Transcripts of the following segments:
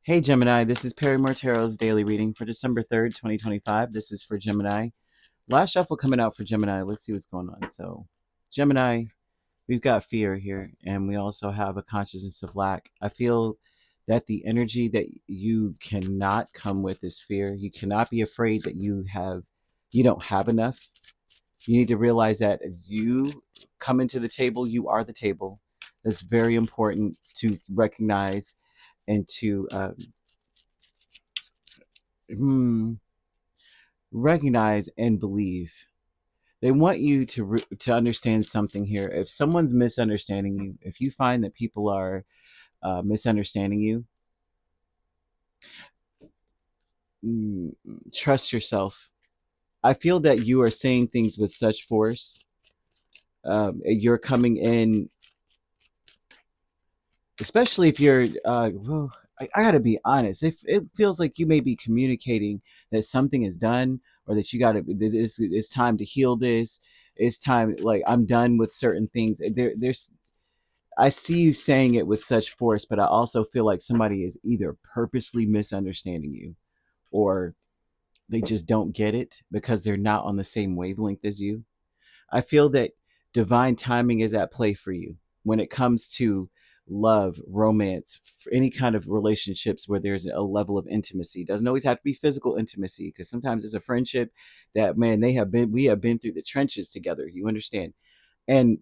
Hey Gemini, this is Perrymore Tarot's daily reading for December 3rd, 2025. This is for Gemini. Last shuffle coming out for Gemini. Let's see what's going on. So, Gemini, we've got fear here, and we also have a consciousness of lack. I feel that the energy that you cannot come with is fear. You cannot be afraid that you don't have enough. You need to realize that if you come into the table, you are the table. That's very important to recognize and to hmm, recognize and believe. They want you to understand something here. If someone's misunderstanding you, if you find that people are misunderstanding you, mm, trust yourself. I feel that you are saying things with such force. You're coming in, especially if you're. Well, I got to be honest. If it feels like you may be communicating that something is done, or that you got to, it's time to heal this. It's time. Like I'm done with certain things. There's I see you saying it with such force, but I also feel like somebody is either purposely misunderstanding you or they just don't get it because they're not on the same wavelength as you. I feel that divine timing is at play for you when it comes to love, romance, any kind of relationships where there's a level of intimacy. It doesn't always have to be physical intimacy because sometimes it's a friendship that, man, we have been through the trenches together. You understand? And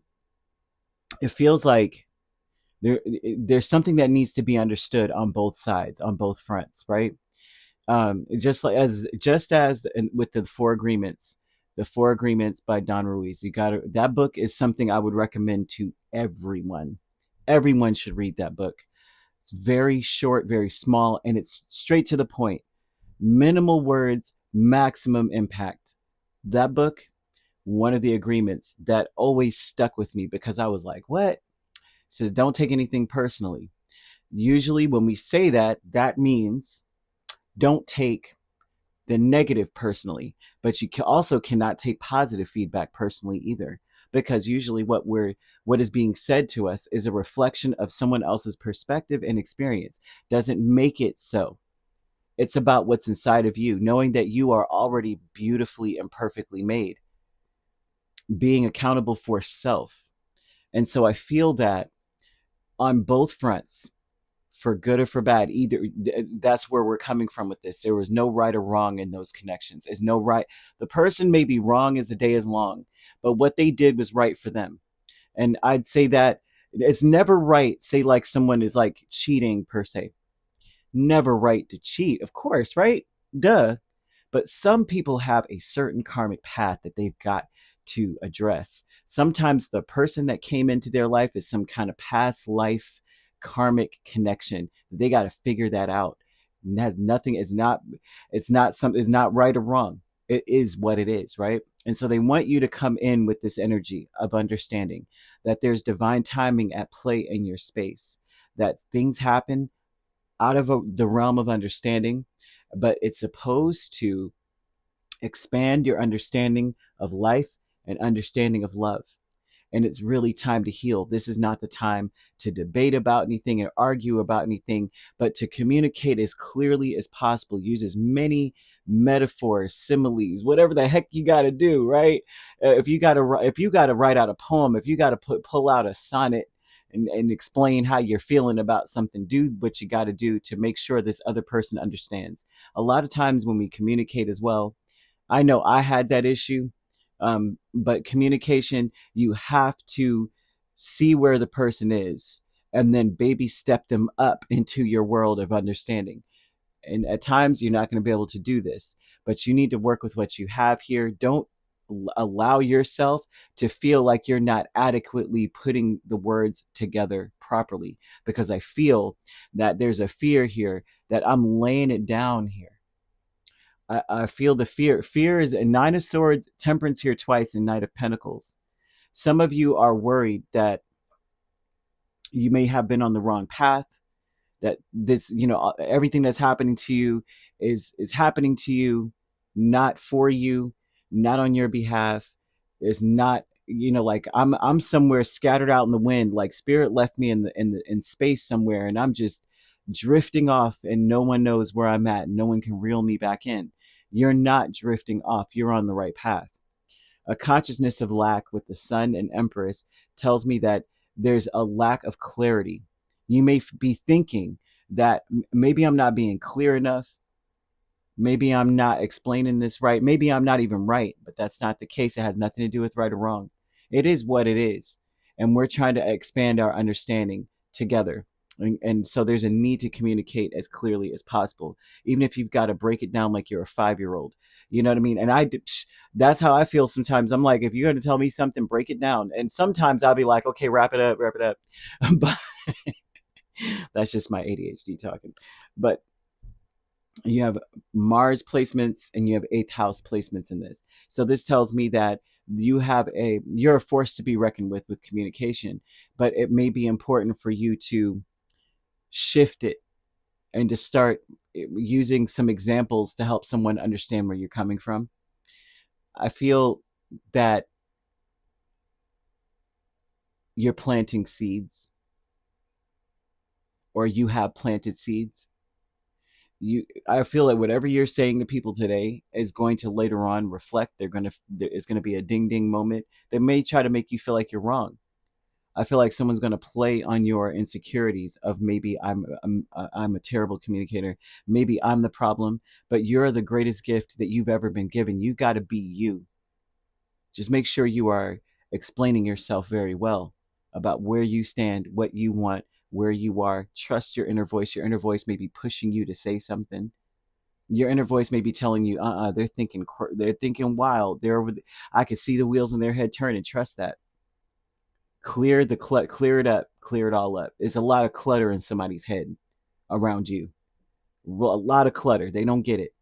it feels like there's something that needs to be understood on both sides, on both fronts, right? Just as with the Four Agreements by Don Ruiz, that book is something I would recommend to everyone. Everyone should read that book. It's very short, very small, and it's straight to the point. Minimal words, maximum impact. That book, one of the agreements that always stuck with me because I was like, what? It says, don't take anything personally. Usually, when we say that, that means don't take the negative personally, but you also cannot take positive feedback personally either, because usually what is being said to us is a reflection of someone else's perspective and experience. Doesn't make it so. It's about what's inside of you, knowing that you are already beautifully and perfectly made, being accountable for self. And so I feel that on both fronts, for good or for bad, either that's where we're coming from with this. There was no right or wrong in those connections. There's no right. The person may be wrong as the day is long, but what they did was right for them. And I'd say that it's never right, say like someone is like cheating per se. Never right to cheat, of course, right? Duh. But some people have a certain karmic path that they've got to address. Sometimes the person that came into their life is some kind of past life karmic connection. They got to figure that out. It has nothing, it's not right or wrong. It is what it is, right? And so they want you to come in with this energy of understanding that there's divine timing at play in your space, that things happen out of the realm of understanding, but it's supposed to expand your understanding of life and understanding of love. And it's really time to heal. This is not the time to debate about anything or argue about anything, but to communicate as clearly as possible. Use as many metaphors, similes, whatever the heck you got to do, right? If you got to write out a poem, if you got to pull out a sonnet and explain how you're feeling about something, do what you got to do to make sure this other person understands. A lot of times when we communicate as well, I know I had that issue, but communication, you have to see where the person is and then baby step them up into your world of understanding. And at times, you're not going to be able to do this, but you need to work with what you have here. Don't allow yourself to feel like you're not adequately putting the words together properly, because I feel that there's a fear here that I'm laying it down here. I feel the fear. Fear is a Nine of Swords, Temperance here twice, and Knight of Pentacles. Some of you are worried that you may have been on the wrong path, that this, everything that's happening to you is happening to you, not for you, not on your behalf. It's not, like I'm somewhere scattered out in the wind, like spirit left me in space somewhere, and I'm just drifting off and no one knows where I'm at. No one can reel me back in. You're not drifting off. You're on the right path. A consciousness of lack with the Sun and Empress tells me that there's a lack of clarity. You may be thinking that maybe I'm not being clear enough. Maybe I'm not explaining this right. Maybe I'm not even right, but that's not the case. It has nothing to do with right or wrong. It is what it is. And we're trying to expand our understanding together. And so there's a need to communicate as clearly as possible, even if you've got to break it down like you're a 5-year-old. You know what I mean? And that's how I feel sometimes. I'm like, if you're going to tell me something, break it down. And sometimes I'll be like, okay, wrap it up, wrap it up. But that's just my ADHD talking. But you have Mars placements and you have 8th house placements in this. So this tells me that you're a force to be reckoned with communication, but it may be important for you to shift it and to start using some examples to help someone understand where you're coming from. I feel that you're planting seeds, or you have planted seeds. I feel that whatever you're saying to people today is going to later on reflect. It's going to be a ding ding moment that may try to make you feel like you're wrong. I feel like someone's going to play on your insecurities of maybe I'm a terrible communicator, maybe I'm the problem, but you're the greatest gift that you've ever been given. You got to be you. Just make sure you are explaining yourself very well about where you stand, what you want, where you are. Trust your inner voice. Your inner voice may be pushing you to say something. Your inner voice may be telling you, they're thinking wild. I can see the wheels in their head turning. Trust that. Clear it up, clear it all up. There's a lot of clutter in somebody's head around you. A lot of clutter. They don't get it.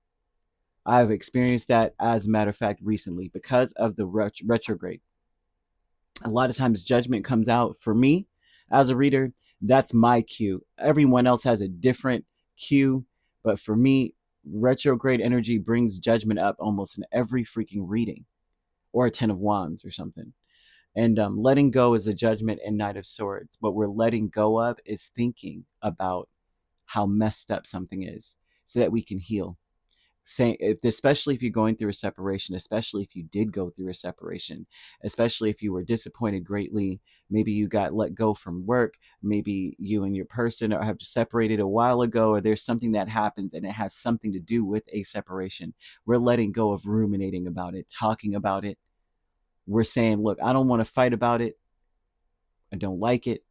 I've experienced that, as a matter of fact, recently because of the retrograde. A lot of times judgment comes out for me as a reader. That's my cue. Everyone else has a different cue, but for me, retrograde energy brings judgment up almost in every freaking reading, or a 10 of Wands or something. And letting go is a judgment and Knight of Swords. What we're letting go of is thinking about how messed up something is so that we can heal. Especially if you're going through a separation, especially if you did go through a separation, especially if you were disappointed greatly, maybe you got let go from work, maybe you and your person have separated a while ago, or there's something that happens and it has something to do with a separation. We're letting go of ruminating about it, talking about it. We're saying, look, I don't want to fight about it. I don't like it.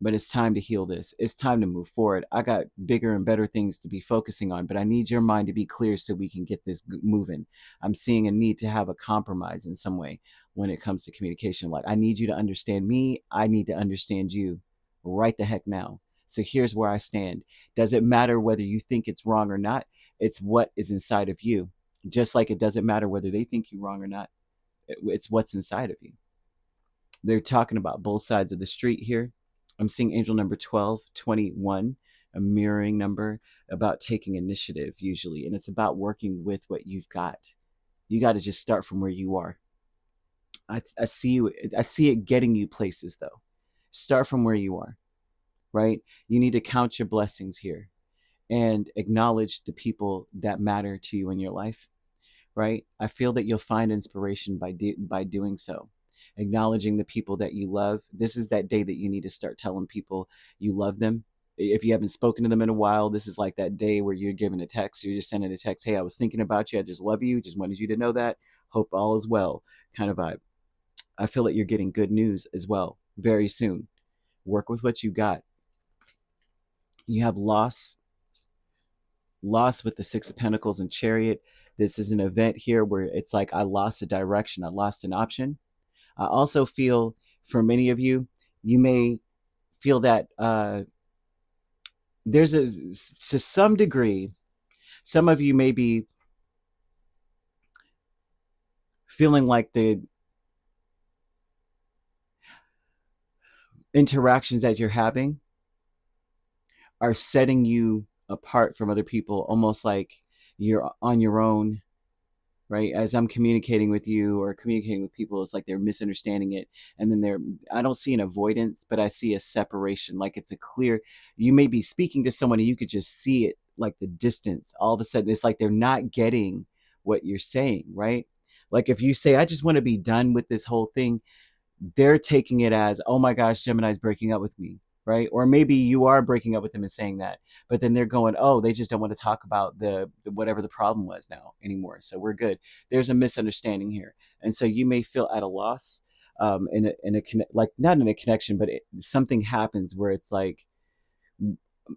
But it's time to heal this. It's time to move forward. I got bigger and better things to be focusing on, but I need your mind to be clear so we can get this moving. I'm seeing a need to have a compromise in some way when it comes to communication. Like, I need you to understand me. I need to understand you right the heck now. So here's where I stand. Does it matter whether you think it's wrong or not? It's what is inside of you. Just like it doesn't matter whether they think you're wrong or not. It's what's inside of you. They're talking about both sides of the street here. I'm seeing angel number 12, 21, a mirroring number about taking initiative usually. And it's about working with what you've got. You got to just start from where you are. I see it getting you places though. Start from where you are, right? You need to count your blessings here and acknowledge the people that matter to you in your life, right? I feel that you'll find inspiration by doing so. Acknowledging the people that you love. This is that day that you need to start telling people you love them. If you haven't spoken to them in a while, this is like that day where you're giving a text. You're just sending a text. Hey, I was thinking about you. I just love you. Just wanted you to know that. Hope all is well. Kind of vibe. I feel that you're getting good news as well very soon. Work with what you got. You have loss with the 6 of Pentacles and Chariot. This is an event here where it's like I lost a direction. I lost an option. I also feel for many of you, you may feel that there's to some degree, some of you may be feeling like the interactions that you're having are setting you apart from other people, almost like you're on your own, right? As I'm communicating with you or communicating with people, it's like they're misunderstanding it. And then I don't see an avoidance, but I see a separation. Like it's a clear, you may be speaking to someone and you could just see it, like the distance. All of a sudden, it's like they're not getting what you're saying, right? Like if you say, I just want to be done with this whole thing, they're taking it as, oh my gosh, Gemini's breaking up with me, right? Or maybe you are breaking up with them and saying that, but then they're going, oh, they just don't want to talk about the whatever the problem was now anymore. So we're good. There's a misunderstanding here, and so you may feel at a loss, like not in a connection, but something happens where it's like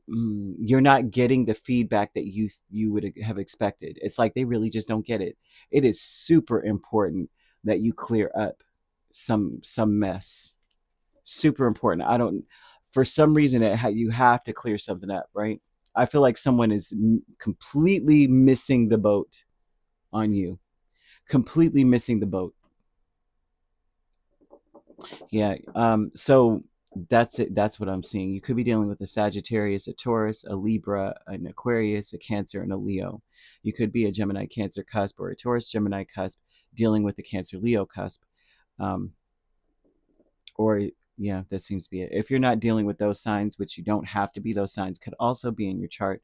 you're not getting the feedback that you would have expected. It's like they really just don't get it. It is super important that you clear up some mess. Super important. I don't, for some reason you have to clear something up, right? I feel like someone is completely missing the boat on you. Completely missing the boat. Yeah. So that's it. That's what I'm seeing. You could be dealing with a Sagittarius, a Taurus, a Libra, an Aquarius, a Cancer, and a Leo. You could be a Gemini Cancer cusp or a Taurus Gemini cusp dealing with the Cancer Leo cusp. Um, or yeah, that seems to be it. If you're not dealing with those signs, which you don't have to be, those signs could also be in your chart.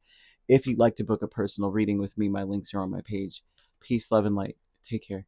If you'd like to book a personal reading with me, my links are on my page. Peace, love, and light. Take care.